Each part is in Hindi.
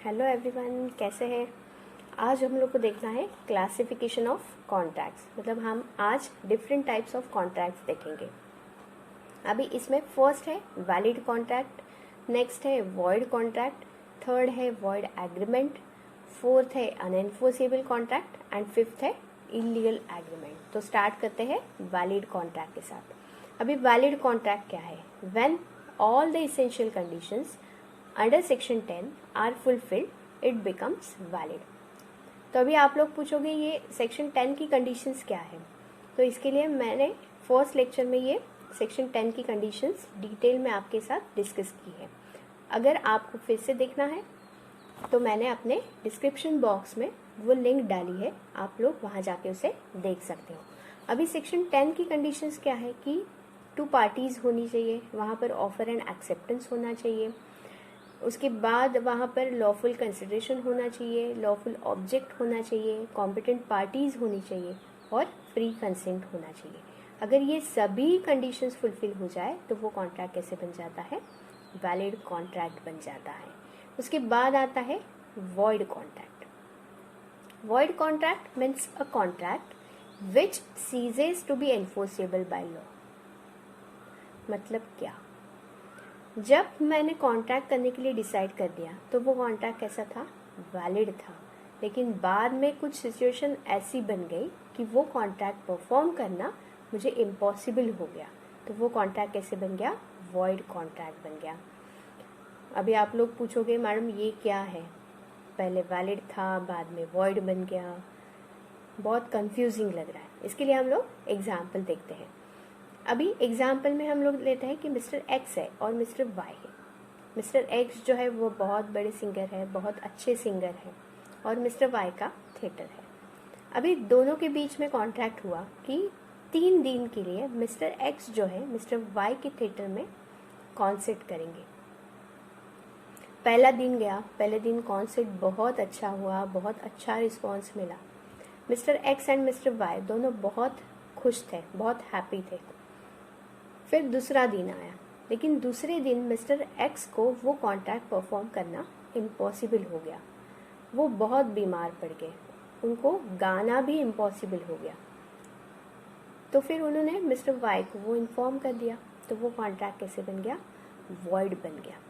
हेलो एवरीवन, कैसे हैं। आज हम लोग को देखना है क्लासिफिकेशन ऑफ कॉन्ट्रैक्ट्स। मतलब हम आज डिफरेंट टाइप्स ऑफ कॉन्ट्रैक्ट्स देखेंगे। अभी इसमें फर्स्ट है वैलिड कॉन्ट्रैक्ट, नेक्स्ट है वॉइड कॉन्ट्रैक्ट, थर्ड है वॉइड एग्रीमेंट, फोर्थ है अनएनफोर्सेबल कॉन्ट्रैक्ट एंड फिफ्थ है इलीगल एग्रीमेंट। तो स्टार्ट करते हैं वैलिड कॉन्ट्रैक्ट के साथ। अभी वैलिड कॉन्ट्रैक्ट क्या है? When all the essential conditions under section 10 are fulfilled it becomes valid. तो अभी आप लोग पूछोगे ये सेक्शन 10 की कंडीशंस क्या है। तो इसके लिए मैंने फर्स्ट लेक्चर में ये सेक्शन 10 की कंडीशंस डिटेल में आपके साथ डिस्कस की है। अगर आपको फिर से देखना है तो मैंने अपने डिस्क्रिप्शन बॉक्स में वो लिंक डाली है, आप लोग वहाँ जाके उसे देख सकते हो। अभी सेक्शन 10 की कंडीशंस क्या है कि 2 पार्टीज होनी चाहिए, वहाँ पर ऑफर एंड एक्सेप्टेंस होना चाहिए, उसके बाद वहाँ पर लॉफुल कंसिडरेशन होना चाहिए, लॉफुल ऑब्जेक्ट होना चाहिए, कॉम्पिटेंट पार्टीज होनी चाहिए और फ्री कंसेंट होना चाहिए। अगर ये सभी कंडीशंस फुलफिल हो जाए तो वो कॉन्ट्रैक्ट कैसे बन जाता है? वैलिड कॉन्ट्रैक्ट बन जाता है। उसके बाद आता है void contract. Void contract means a contract which ceases to be enforceable by law. मतलब क्या? जब मैंने कॉन्ट्रैक्ट करने के लिए डिसाइड कर दिया तो वो कॉन्ट्रैक्ट कैसा था? वैलिड था। लेकिन बाद में कुछ सिचुएशन ऐसी बन गई कि वो कॉन्ट्रैक्ट परफॉर्म करना मुझे इम्पॉसिबल हो गया। तो वो कॉन्ट्रैक्ट कैसे बन गया? वॉइड कॉन्ट्रैक्ट बन गया। अभी आप लोग पूछोगे मैडम ये क्या है, पहले वैलिड था बाद में वॉइड बन गया, बहुत कंफ्यूजिंग लग रहा है। इसके लिए हम लोग एग्जाम्पल देखते हैं। अभी एग्जाम्पल में हम लोग लेते हैं कि मिस्टर एक्स है और मिस्टर वाई है। मिस्टर एक्स जो है वो बहुत बड़े सिंगर है, बहुत अच्छे सिंगर है, और मिस्टर वाई का थिएटर है। अभी दोनों के बीच में कॉन्ट्रैक्ट हुआ कि 3 दिन के लिए मिस्टर एक्स जो है मिस्टर वाई के थिएटर में कॉन्सर्ट करेंगे। पहला दिन गया, पहले दिन कॉन्सर्ट बहुत अच्छा हुआ, बहुत अच्छा रिस्पॉन्स मिला। Mister X and mister Y दोनों बहुत खुश थे, बहुत हैप्पी थे। फिर दूसरा दिन आया, लेकिन दूसरे दिन मिस्टर एक्स को वो कॉन्ट्रैक्ट परफॉर्म करना इम्पॉसिबल हो गया। वो बहुत बीमार पड़ गए, उनको गाना भी इम्पॉसिबल हो गया। तो फिर उन्होंने मिस्टर वाई को वो इन्फॉर्म कर दिया। तो वो कॉन्ट्रैक्ट कैसे बन गया? वॉइड बन गया।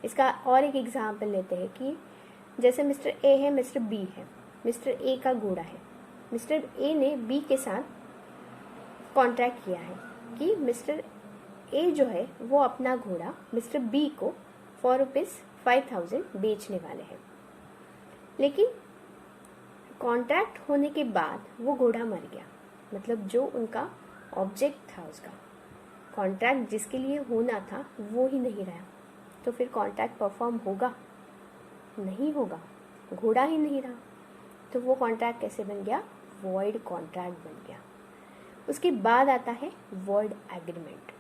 इसका और एक एग्जाम्पल लेते हैं कि जैसे मिस्टर ए है, मिस्टर बी है। मिस्टर ए का घोड़ा है, मिस्टर ए ने बी के साथ कॉन्ट्रैक्ट किया है कि मिस्टर ए जो है वो अपना घोड़ा मिस्टर बी को फॉर ₹5,000 बेचने वाले हैं। लेकिन कॉन्ट्रैक्ट होने के बाद वो घोड़ा मर गया। मतलब जो उनका ऑब्जेक्ट था, उसका कॉन्ट्रैक्ट जिसके लिए होना था वो ही नहीं रहा। तो फिर कॉन्ट्रैक्ट परफॉर्म होगा? नहीं होगा, घोड़ा ही नहीं रहा। तो वो कॉन्ट्रैक्ट कैसे बन गया? वॉइड कॉन्ट्रैक्ट बन गया। उसके बाद आता है void agreement.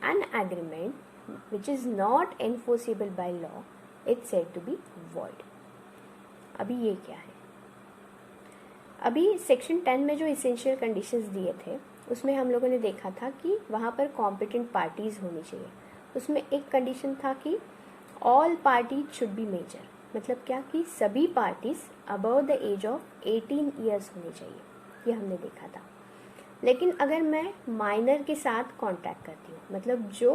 An agreement which is not enforceable by law is said to be void. अभी ये क्या है? अभी सेक्शन 10 में जो इसेंशियल कंडीशंस दिए थे उसमें हम लोगों ने देखा था कि वहाँ पर कॉम्पिटेंट पार्टीज होनी चाहिए। उसमें एक कंडीशन था कि all parties should be major. मतलब क्या कि सभी parties above the age of 18 years होनी चाहिए, ये हमने देखा था। लेकिन अगर मैं माइनर के साथ कॉन्टैक्ट करती हूँ, मतलब जो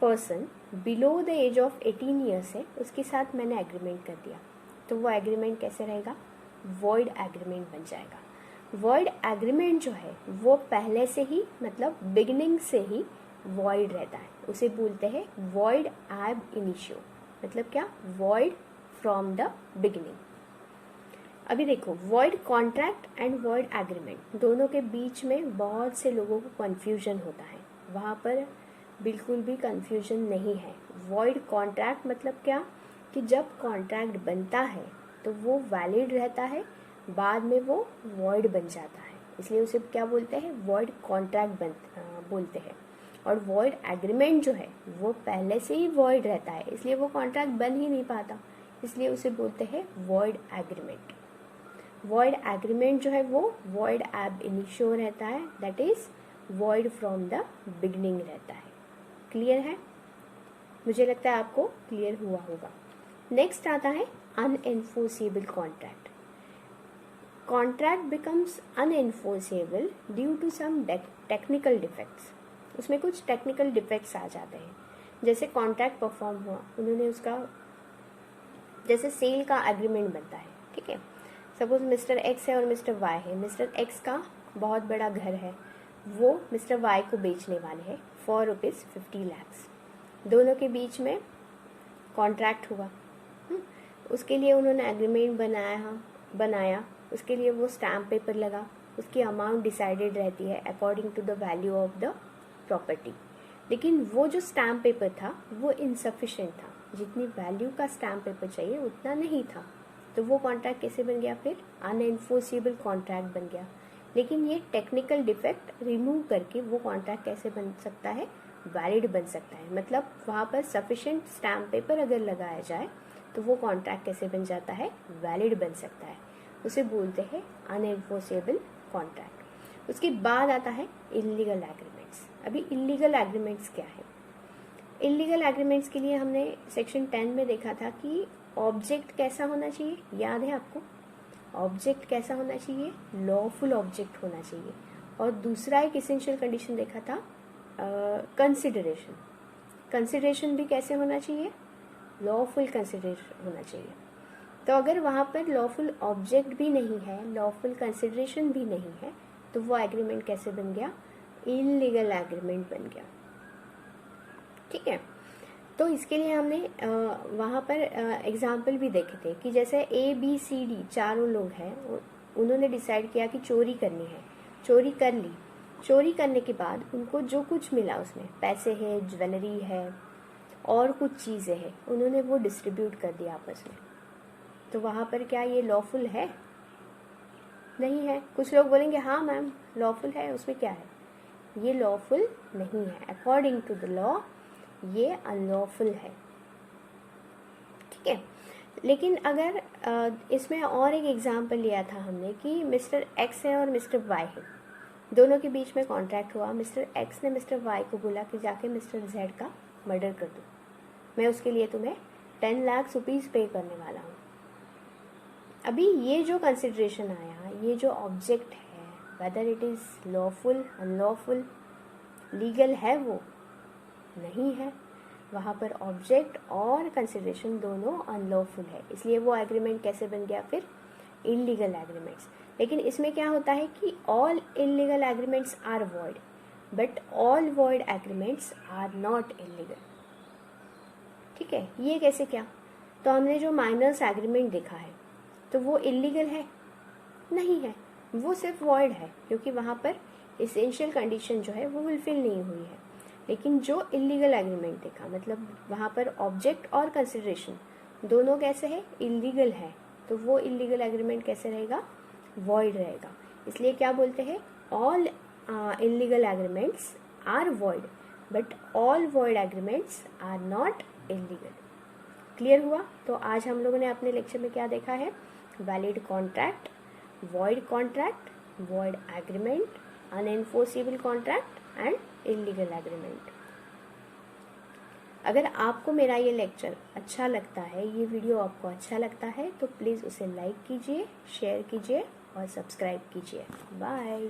person below the age of 18 years है उसके साथ मैंने एग्रीमेंट कर दिया, तो वो एग्रीमेंट कैसे रहेगा? वॉइड एग्रीमेंट बन जाएगा। वॉइड एग्रीमेंट जो है वो पहले से ही, मतलब बिगिनिंग से ही वॉइड रहता है। उसे बोलते हैं वॉइड एब इनिशियो। मतलब क्या? Void from the beginning. अभी देखो, void contract and void agreement दोनों के बीच में बहुत से लोगों को कन्फ्यूजन होता है। वहाँ पर बिल्कुल भी कन्फ्यूजन नहीं है। वॉइड कॉन्ट्रैक्ट मतलब क्या कि जब कॉन्ट्रैक्ट बनता है तो वो वैलिड रहता है, बाद में वो वॉइड बन जाता है, इसलिए उसे क्या बोलते हैं? वॉइड कॉन्ट्रैक्ट बोलते हैं। और वॉइड एग्रीमेंट जो है वो पहले से ही वॉइड रहता है, इसलिए वो कॉन्ट्रैक्ट बन ही नहीं पाता, इसलिए उसे बोलते हैं वॉइड एग्रीमेंट। वॉइड एग्रीमेंट जो है वो वॉइड एब इनिशियो रहता है, that is void from the beginning रहता है। क्लियर है? मुझे लगता है आपको क्लियर हुआ होगा। नेक्स्ट आता है unenforceable contract. Contract becomes unenforceable due to some technical defects. उसमें कुछ टेक्निकल डिफेक्ट्स आ जाते हैं. जैसे कॉन्ट्रैक्ट परफॉर्म हुआ, उन्होंने उसका जैसे सेल का एग्रीमेंट बनता है, ठीक है. सपोज मिस्टर एक्स है और मिस्टर वाई है. मिस्टर एक्स का बहुत बड़ा घर है, वो मिस्टर वाई को बेचने वाले हैं फॉर ₹50 lakhs. दोनों के बीच में कॉन्ट्रैक्ट हुआ. उसके लिए उन्होंने एग्रीमेंट बनाया. उसके लिए वो स्टैम्प पेपर लगा. उसकी अमाउंट डिसाइडेड रहती है according to the value of the property. लेकिन वो जो स्टैम्प पेपर था वो इनसफिशिएंट था. जितनी वैल्यू का स्टैम्प पेपर चाहिए उतना नहीं था. तो वो कॉन्ट्रैक्ट कैसे बन गया? फिर अनएनफोर्सेबल कॉन्ट्रैक्ट बन गया. लेकिन ये टेक्निकल डिफेक्ट रिमूव करके वो कॉन्ट्रैक्ट कैसे बन सकता है? वैलिड बन सकता है. मतलब वहाँ पर सफिशिएंट स्टैम्प पेपर अगर लगाया जाए तो वो कॉन्ट्रैक्ट कैसे बन जाता है? वैलिड बन सकता है. उसे बोलते हैं अनएनफोर्सेबल कॉन्ट्रैक्ट. उसके बाद आता है इल्लीगल एग्रीमेंट्स. अभी इल्लीगल एग्रीमेंट्स क्या है? इल्लीगल एग्रीमेंट्स के लिए हमने सेक्शन 10 में देखा था कि ऑब्जेक्ट कैसा होना चाहिए. याद है आपको? ऑब्जेक्ट कैसा होना चाहिए? लॉफुल ऑब्जेक्ट होना चाहिए. और दूसरा एक एसेंशियल कंडीशन देखा था कंसिडरेशन. कंसिडरेशन भी कैसे होना चाहिए? लॉफुल कंसिडरेशन होना चाहिए. तो अगर वहाँ पर लॉफुल ऑब्जेक्ट भी नहीं है, लॉफुल कंसिडरेशन भी नहीं है, तो वो एग्रीमेंट कैसे बन गया? इल्लीगल एग्रीमेंट बन गया. ठीक है. तो इसके लिए हमने वहाँ पर एग्जाम्पल भी देखे थे कि जैसे ABCD चारों लोग हैं, उन्होंने डिसाइड किया कि चोरी करनी है. चोरी कर ली. चोरी करने के बाद उनको जो कुछ मिला, उसमें पैसे है, ज्वेलरी है और कुछ चीज़ें हैं, उन्होंने वो डिस्ट्रीब्यूट कर दिया आपस में. तो वहाँ पर क्या ये लॉफुल है? नहीं है. कुछ लोग बोलेंगे हाँ मैम लॉफुल है, उसमें क्या है? ये लॉफुल नहीं है. अकॉर्डिंग टू द लॉ ये अनलॉफुल है. ठीक है. लेकिन अगर इसमें और एक एग्जाम्पल लिया था हमने कि मिस्टर एक्स है और मिस्टर वाई है. दोनों के बीच में कॉन्ट्रैक्ट हुआ. मिस्टर एक्स ने मिस्टर वाई को बोला कि जाके मिस्टर जेड का मर्डर कर दो, मैं उसके लिए तुम्हें 10 लाख रुपीज़ पे करने वाला हूँ. अभी ये जो कंसिडरेशन आया, ये जो ऑब्जेक्ट है, whether it is lawful, unlawful, legal है, वो नहीं है. वहाँ पर ऑब्जेक्ट और कंसिडरेशन दोनों अनलॉफुल है. इसलिए वो एग्रीमेंट कैसे बन गया? फिर इल्लीगल एग्रीमेंट्स. लेकिन इसमें क्या होता है कि all illegal agreements are void, but all void agreements are not illegal. ठीक है. ये कैसे क्या? तो हमने जो माइनर्स एग्रीमेंट देखा है, तो वो इल्लीगल है? नहीं है. वो सिर्फ वॉइड है, क्योंकि वहाँ पर एसेंशियल कंडीशन जो है वो फुलफिल नहीं हुई है. लेकिन जो इल्लीगल एग्रीमेंट देखा, मतलब वहाँ पर ऑब्जेक्ट और कंसिडरेशन दोनों कैसे है? इल्लीगल है. तो वो इल्लीगल एग्रीमेंट कैसे रहेगा? वॉइड रहेगा. इसलिए क्या बोलते हैं? All illegal agreements are void, but all void agreements are not illegal. Clear हुआ? तो आज हम लोगों ने अपने लेक्चर में क्या देखा है? Valid contract, void contract, void agreement, unenforceable contract and illegal agreement. अगर आपको मेरा ये लेक्चर अच्छा लगता है, ये वीडियो आपको अच्छा लगता है, तो प्लीज़ उसे लाइक कीजिए, शेयर कीजिए और सब्सक्राइब कीजिए. बाय.